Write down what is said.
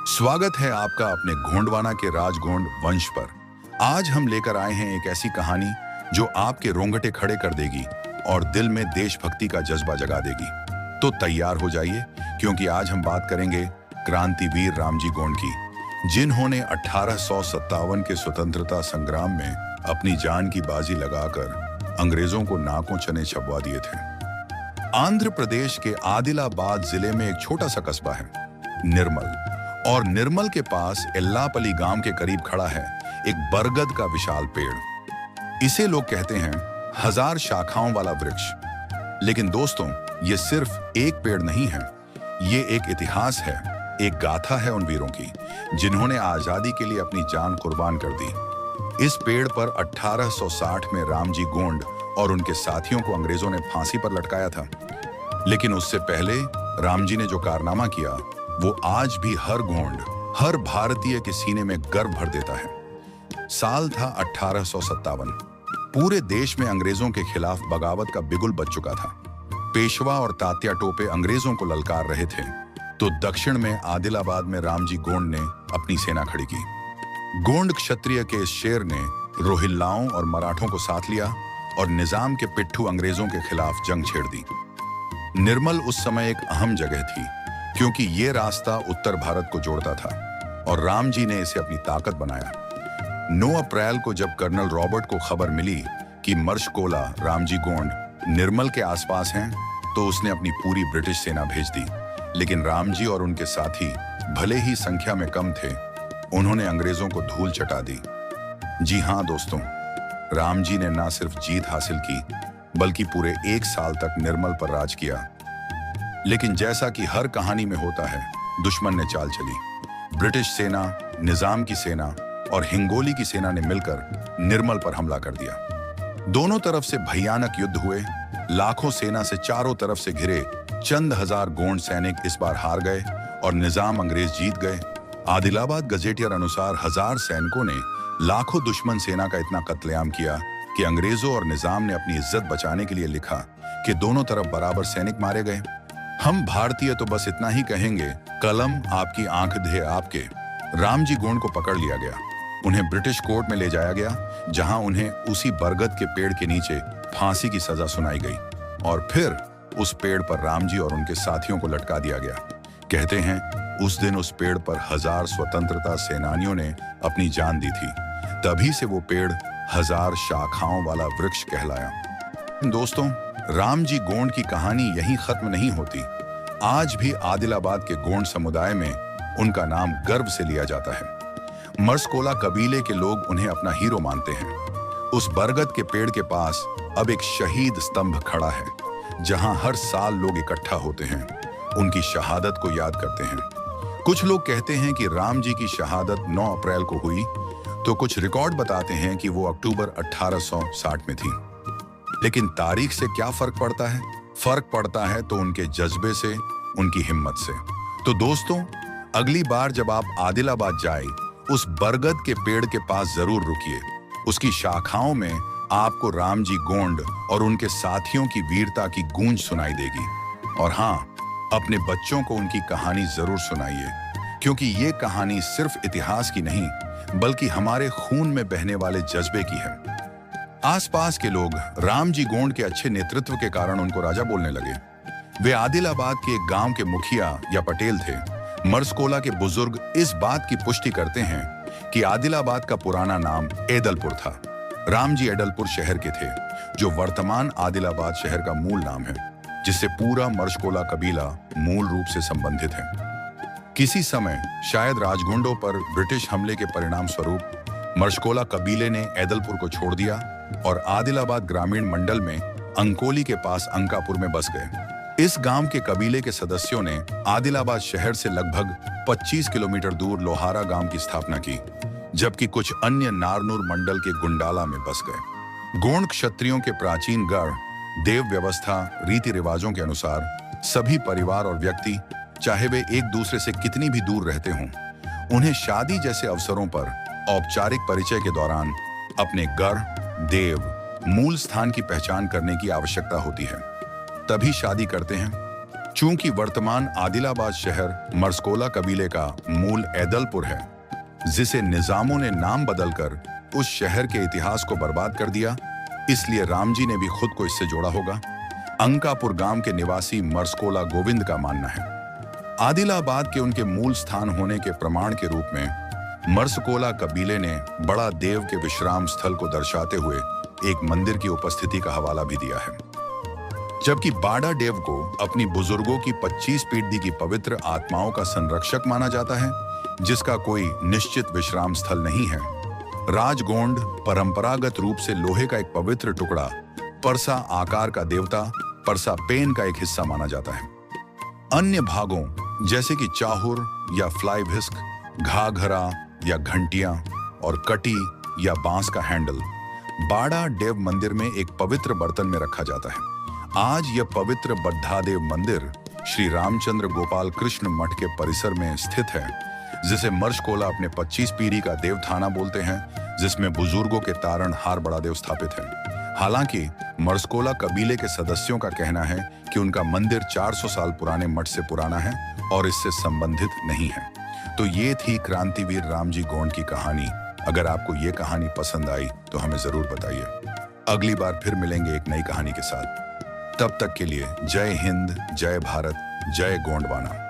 स्वागत है आपका अपने गोंडवाना के राजगोंड वंश पर। आज हम लेकर आए हैं एक ऐसी कहानी जो आपके रोंगटे खड़े कर देगी और दिल में देशभक्ति का जज्बा जगा देगी। तो तैयार हो जाइए, क्योंकि आज हम बात करेंगे क्रांतिवीर रामजी गोंड की, जिन्होंने 1857 के स्वतंत्रता संग्राम में अपनी जान की बाजी लगाकर अंग्रेजों को नाकों चने छपवा दिए थे। आंध्र प्रदेश के आदिलाबाद जिले में एक छोटा सा कस्बा है, निर्मल, और निर्मल के पास एल्लापल्ली गांव के करीब खड़ा है एक बरगद का विशाल पेड़। इसे लोग कहते हैं 1000 शाखाओं वाला वृक्ष। लेकिन दोस्तों, ये सिर्फ एक पेड़ नहीं है, ये एक इतिहास है, एक गाथा है उन वीरों की जिन्होंने आजादी के लिए अपनी जान कुर्बान कर दी। इस पेड़ पर 1860 में रामजी गोंड और उनके साथियों को अंग्रेजों ने फांसी पर लटकाया था। लेकिन उससे पहले रामजी ने जो कारनामा किया वो आज भी हर गोंड, हर भारतीय के सीने में गर्व भर देता है। साल था 1857। पूरे देश में अंग्रेजों के खिलाफ बगावत का बिगुल बज चुका था। पेशवा और तात्या टोपे अंग्रेजों को ललकार रहे थे, तो दक्षिण में आदिलाबाद में रामजी गोंड ने अपनी सेना खड़ी की। गोंड क्षत्रिय के इस शेर ने रोहिल्लाओं और मराठों को साथ लिया और निजाम के पिट्ठू अंग्रेजों के खिलाफ जंग छेड़ दी। निर्मल उस समय एक अहम जगह थी, क्योंकि ये रास्ता उत्तर भारत को जोड़ता था और रामजी ने इसे अपनी ताकत बनाया। 9 अप्रैल को जब कर्नल रॉबर्ट को खबर मिली कि मर्शकोला रामजी गोंड निर्मल के आसपास हैं, तो उसने अपनी पूरी ब्रिटिश सेना भेज दी। लेकिन रामजी और उनके साथी भले ही संख्या में कम थे, उन्होंने अंग्रेजों को धूल चटा दी। जी हाँ दोस्तों, रामजी ने न सिर्फ जीत हासिल की, बल्कि पूरे 1 साल तक निर्मल पर राज किया। लेकिन जैसा कि हर कहानी में होता है, दुश्मन ने चाल चली। ब्रिटिश सेना, निजाम की सेना और हिंगोली की सेना ने मिलकर निर्मल पर हमला कर दिया। दोनों तरफ से भयानक युद्ध हुए। लाखों सेना से चारों तरफ से घिरे चंद हजार गोंड सैनिक इस बार हार गए और निजाम अंग्रेज जीत गए। आदिलाबाद गजेटियर अनुसार 1000 सैनिकों ने लाखों दुश्मन सेना का इतना कत्लेआम किया कि अंग्रेजों और निजाम ने अपनी इज्जत बचाने के लिए लिखा कि दोनों तरफ बराबर सैनिक मारे गए। हम भारतीय तो बस इतना ही कहेंगे, कलम आपकी आंख दे आपके। रामजी गोंड को पकड़ लिया गया। उन्हें ब्रिटिश कोर्ट में ले जाया गया, जहां उन्हें उसी बरगद के पेड़ के नीचे फांसी की सजा सुनाई गई और फिर उस पेड़ पर रामजी और उनके साथियों को लटका दिया गया। कहते हैं उस दिन उस पेड़ पर 1000 स्वतंत्रता सेनानियों ने अपनी जान दी थी। तभी से वो पेड़ 1000 शाखाओं वाला वृक्ष कहलाया। दोस्तों, रामजी गोंड की कहानी यहीं खत्म नहीं होती। आज भी आदिलाबाद के गोंड समुदाय में उनका नाम गर्व से लिया जाता है। मर्सकोला कबीले के लोग उन्हें अपना हीरो मानते हैं। उस बरगद के पेड़ के पास अब एक शहीद स्तंभ खड़ा है, जहां हर साल लोग इकट्ठा होते हैं, उनकी शहादत को याद करते हैं। कुछ लोग कहते हैं कि रामजी की शहादत 9 अप्रैल को हुई, तो कुछ रिकॉर्ड बताते हैं कि वो अक्टूबर 1860 में थी। लेकिन तारीख से क्या फर्क पड़ता है? फर्क पड़ता है तो उनके जज्बे से, उनकी हिम्मत से। तो दोस्तों, अगली बार जब आप आदिलाबाद जाए, उस बरगद के पेड़ के पास जरूर रुकिए। उसकी शाखाओं में आपको रामजी गोंड और उनके साथियों की वीरता की गूंज सुनाई देगी। और हाँ, अपने बच्चों को उनकी कहानी जरूर सुनाइए, क्योंकि ये कहानी सिर्फ इतिहास की नहीं, बल्कि हमारे खून में बहने वाले जज्बे की है। आसपास के लोग रामजी गोंड के अच्छे नेतृत्व के कारण उनको राजा बोलने लगे। वे आदिलाबाद के एक गांव के मुखिया या पटेल थे। मर्सकोला के बुजुर्ग इस बात की पुष्टि करते हैं कि आदिलाबाद का पुराना नाम एदलपुर था। रामजी एदलपुर शहर के थे, जो वर्तमान आदिलाबाद शहर का मूल नाम है, जिससे पूरा मर्सकोला कबीला मूल रूप से संबंधित है। किसी समय शायद राजगोंडों पर ब्रिटिश हमले के परिणाम स्वरूप मर्सकोला कबीले ने एदलपुर को छोड़ दिया और आदिलाबाद ग्रामीण मंडल में अंकोली के पास अंकापुर में बस गए। इस गांव के कबीले के सदस्यों ने आदिलाबाद शहर से लगभग 25 किलोमीटर दूर लोहारा गांव की स्थापना की, जबकि कुछ अन्य नारनूर मंडल के गुंडाला में बस गए। गोंड क्षत्रियों के प्राचीन गढ़, देव व्यवस्था, रीति रिवाजों के अनुसार सभी परिवार और व्यक्ति, चाहे वे एक दूसरे से कितनी भी दूर रहते हों, उन्हें शादी जैसे अवसरों पर औपचारिक परिचय के दौरान अपने गढ़, देव, मूल स्थान की पहचान करने की आवश्यकता होती है, तभी शादी करते हैं। चूंकि वर्तमान आदिलाबाद शहर मर्सकोला कबीले का मूल ऐदलपुर है, जिसे निजामों ने नाम बदलकर उस शहर के इतिहास को बर्बाद कर दिया, इसलिए राम जी ने भी खुद को इससे जोड़ा होगा। अंकापुर गांव के निवासी मर्सकोला गोविंद का मानना है, आदिलाबाद के उनके मूल स्थान होने के प्रमाण के रूप में मर्सकोला कबीले ने बड़ा देव के विश्राम स्थल को दर्शाते हुए एक मंदिर की उपस्थिति का हवाला भी दिया है। जबकि बाड़ा देव को अपनी बुजुर्गों की 25 पीढ़ी की पवित्र आत्माओं का संरक्षक माना जाता है, जिसका कोई निश्चित विश्राम स्थल नहीं है। राजगोंड परंपरागत रूप से लोहे का एक पवित्र टुकड़ा, परसा आकार का देवता परसा पेन का एक हिस्सा माना जाता है। अन्य भागों जैसे कि चाहुर या फ्लाई व्हिस्क, घाघरा या घंटियां और कटी या बांस का हैंडल बाड़ा देव मंदिर में एक पवित्र बर्तन में रखा जाता है। आज यह पवित्र बद्धादेव मंदिर श्री रामचंद्र गोपाल कृष्ण मठ के परिसर में स्थित है, जिसे मर्सकोला अपने 25 पीढ़ी का देवथाना बोलते हैं, जिसमें बुजुर्गों के तारण हार बड़ा देव स्थापित है। हालांकि मर्सकोला कबीले के सदस्यों का कहना है कि उनका मंदिर 400 साल पुराने मठ से पुराना है और इससे संबंधित नहीं है। तो ये थी क्रांतिवीर रामजी गोंड की कहानी। अगर आपको ये कहानी पसंद आई तो हमें जरूर बताइए। अगली बार फिर मिलेंगे एक नई कहानी के साथ। तब तक के लिए जय हिंद, जय भारत, जय गोंडवाना।